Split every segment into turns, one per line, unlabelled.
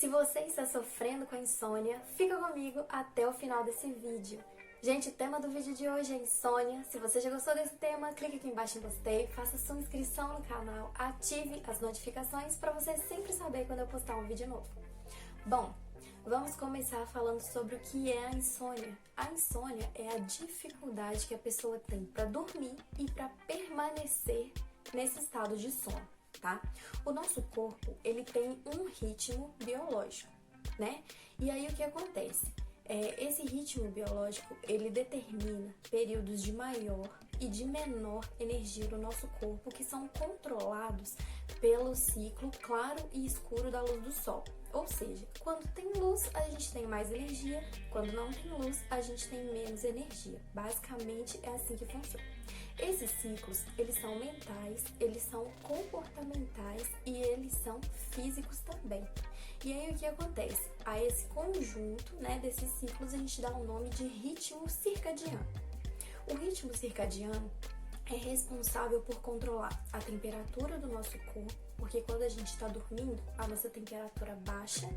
Se você está sofrendo com a insônia, fica comigo até o final desse vídeo. Gente, o tema do vídeo de hoje é insônia. Se você já gostou desse tema, clique aqui embaixo em gostei, faça sua inscrição no canal, ative as notificações para você sempre saber quando eu postar um vídeo novo. Bom, vamos começar falando sobre o que é a insônia. A insônia é a dificuldade que a pessoa tem para dormir e para permanecer nesse estado de sono, tá? O nosso corpo, ele tem um ritmo biológico, né? E aí o que acontece? Esse ritmo biológico, ele determina períodos de maior e de menor energia do nosso corpo, que são controlados pelo ciclo claro e escuro da luz do sol. Ou seja, quando tem luz, a gente tem mais energia, quando não tem luz, a gente tem menos energia. Basicamente, é assim que funciona. Esses ciclos, eles são mentais, eles são comportamentais e eles são físicos também. E aí o que acontece? A esse conjunto, desses ciclos a gente dá o nome de ritmo circadiano. O ritmo circadiano é responsável por controlar a temperatura do nosso corpo, porque quando a gente está dormindo, a nossa temperatura baixa,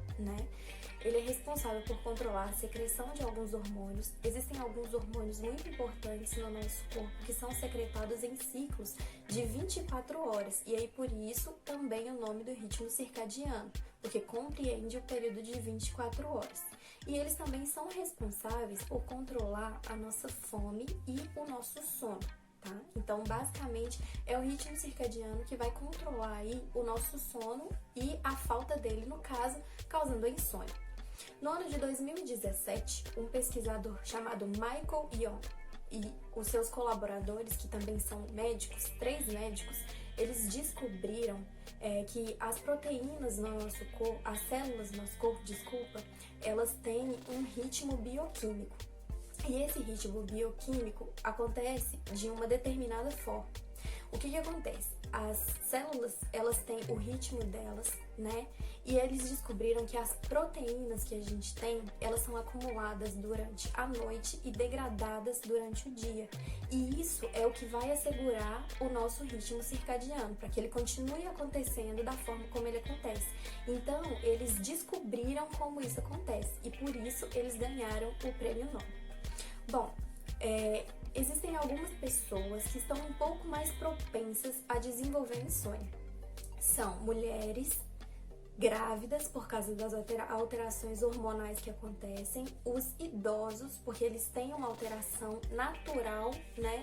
Ele é responsável por controlar a secreção de alguns hormônios. Existem alguns hormônios muito importantes no nosso corpo que são secretados em ciclos de 24 horas. E aí, por isso, também o nome do ritmo circadiano, porque compreende o período de 24 horas. E eles também são responsáveis por controlar a nossa fome e o nosso sono. Tá? Então, basicamente, é o ritmo circadiano que vai controlar aí o nosso sono e a falta dele, no caso, causando a insônia. No ano de 2017, um pesquisador chamado Michael Yeung e os seus colaboradores, que também são médicos, 3 médicos, eles descobriram que as proteínas no nosso corpo, as células do nosso corpo, elas têm um ritmo bioquímico. E esse ritmo bioquímico acontece de uma determinada forma. O que acontece? As células, elas têm o ritmo delas, E eles descobriram que as proteínas que a gente tem, elas são acumuladas durante a noite e degradadas durante o dia. E isso é o que vai assegurar o nosso ritmo circadiano, para que ele continue acontecendo da forma como ele acontece. Então, eles descobriram como isso acontece e por isso eles ganharam o prêmio Nobel. Bom, existem algumas pessoas que estão um pouco mais propensas a desenvolver insônia. São mulheres grávidas, por causa das alterações hormonais que acontecem, os idosos, porque eles têm uma alteração natural,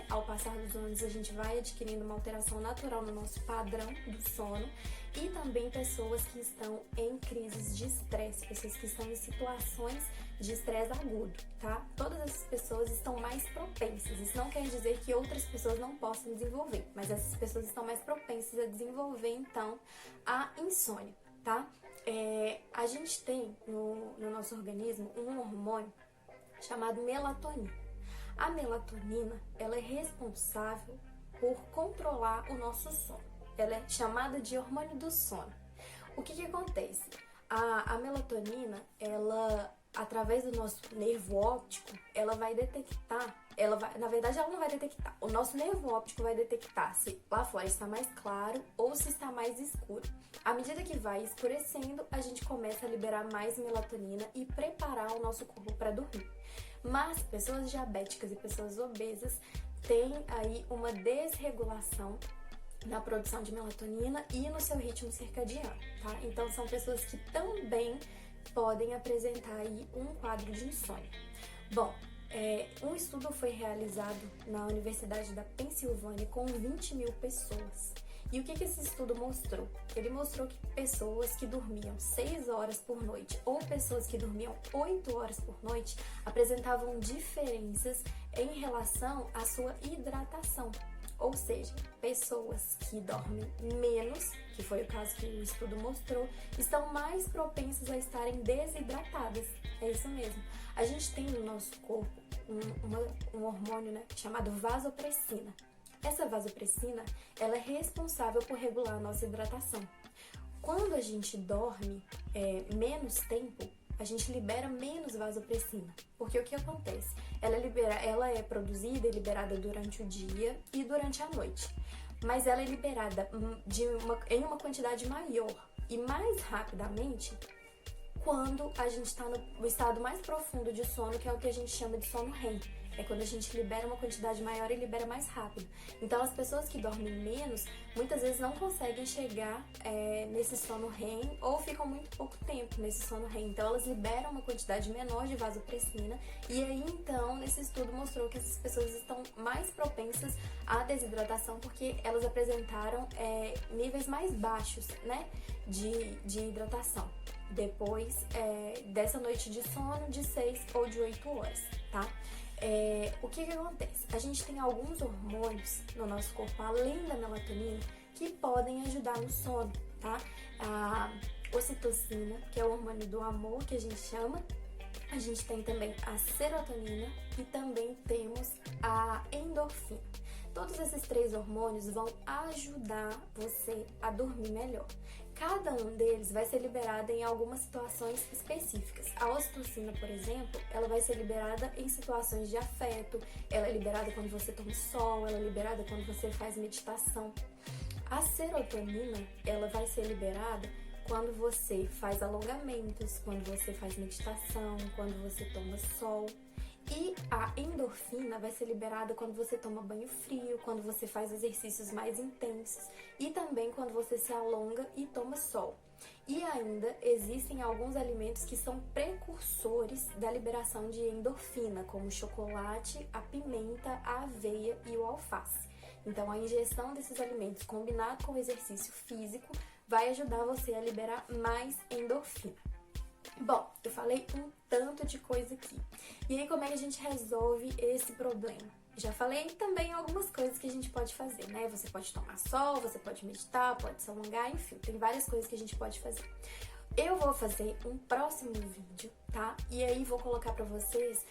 Ao passar dos anos, a gente vai adquirindo uma alteração natural no nosso padrão do sono, e também pessoas que estão em crises de estresse, pessoas que estão em situações de estresse agudo, tá? Todas essas pessoas estão mais propensas. Isso não quer dizer que outras pessoas não possam desenvolver, mas essas pessoas estão mais propensas a desenvolver, então, a insônia, tá? A gente tem no nosso organismo um hormônio chamado melatonina. A melatonina, ela é responsável por controlar o nosso sono. Ela é chamada de hormônio do sono. O que acontece? A melatonina, ela, através do nosso nervo óptico, ela vai detectar, na verdade ela não vai detectar, o nosso nervo óptico vai detectar se lá fora está mais claro ou se está mais escuro. À medida que vai escurecendo, a gente começa a liberar mais melatonina e preparar o nosso corpo para dormir. Mas pessoas diabéticas e pessoas obesas têm aí uma desregulação na produção de melatonina e no seu ritmo circadiano, tá? Então são pessoas que também podem apresentar aí um quadro de insônia. Bom, um estudo foi realizado na Universidade da Pensilvânia com 20 mil pessoas. E o que esse estudo mostrou? Ele mostrou que pessoas que dormiam 6 horas por noite ou pessoas que dormiam 8 horas por noite apresentavam diferenças em relação à sua hidratação. Ou seja, pessoas que dormem menos, que foi o caso que o estudo mostrou, estão mais propensas a estarem desidratadas. É isso mesmo. A gente tem no nosso corpo um hormônio, chamado vasopressina. Essa vasopressina, ela é responsável por regular a nossa hidratação. Quando a gente dorme menos tempo, a gente libera menos vasopressina. Porque o que acontece? Ela é produzida e liberada durante o dia e durante a noite. Mas ela é liberada em uma quantidade maior e mais rapidamente quando a gente está no estado mais profundo de sono, que é o que a gente chama de sono REM. É quando a gente libera uma quantidade maior e libera mais rápido. Então, as pessoas que dormem menos, muitas vezes não conseguem chegar nesse sono REM ou ficam muito pouco tempo nesse sono REM. Então, elas liberam uma quantidade menor de vasopressina e aí, então, nesse estudo mostrou que essas pessoas estão mais propensas à desidratação porque elas apresentaram níveis mais baixos, né, de hidratação depois dessa noite de sono de 6 ou de 8 horas, tá? O que acontece? A gente tem alguns hormônios no nosso corpo, além da melatonina, que podem ajudar no sono, tá? A ocitocina, que é o hormônio do amor, que a gente chama. A gente tem também a serotonina e também temos a endorfina. Todos esses 3 hormônios vão ajudar você a dormir melhor. Cada um deles vai ser liberado em algumas situações específicas. A ocitocina, por exemplo, ela vai ser liberada em situações de afeto, ela é liberada quando você toma sol, ela é liberada quando você faz meditação. A serotonina, ela vai ser liberada quando você faz alongamentos, quando você faz meditação, quando você toma sol. E a endorfina vai ser liberada quando você toma banho frio, quando você faz exercícios mais intensos e também quando você se alonga e toma sol. E ainda existem alguns alimentos que são precursores da liberação de endorfina, como o chocolate, a pimenta, a aveia e o alface. Então, a ingestão desses alimentos combinado com o exercício físico vai ajudar você a liberar mais endorfina. Bom, eu falei um tanto de coisa aqui. E aí, como é que a gente resolve esse problema? Já falei também algumas coisas que a gente pode fazer, né? Você pode tomar sol, você pode meditar, pode se alongar, enfim, tem várias coisas que a gente pode fazer. Eu vou fazer um próximo vídeo, tá? E aí vou colocar pra vocês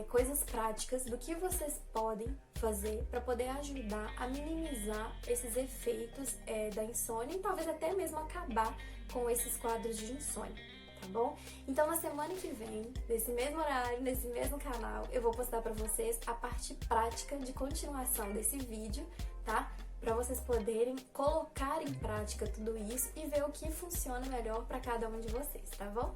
coisas práticas do que vocês podem fazer pra poder ajudar a minimizar esses efeitos da insônia e talvez até mesmo acabar com esses quadros de insônia. Tá bom? Então, na semana que vem, nesse mesmo horário, nesse mesmo canal, eu vou postar pra vocês a parte prática de continuação desse vídeo, tá? Pra vocês poderem colocar em prática tudo isso e ver o que funciona melhor pra cada um de vocês, tá bom?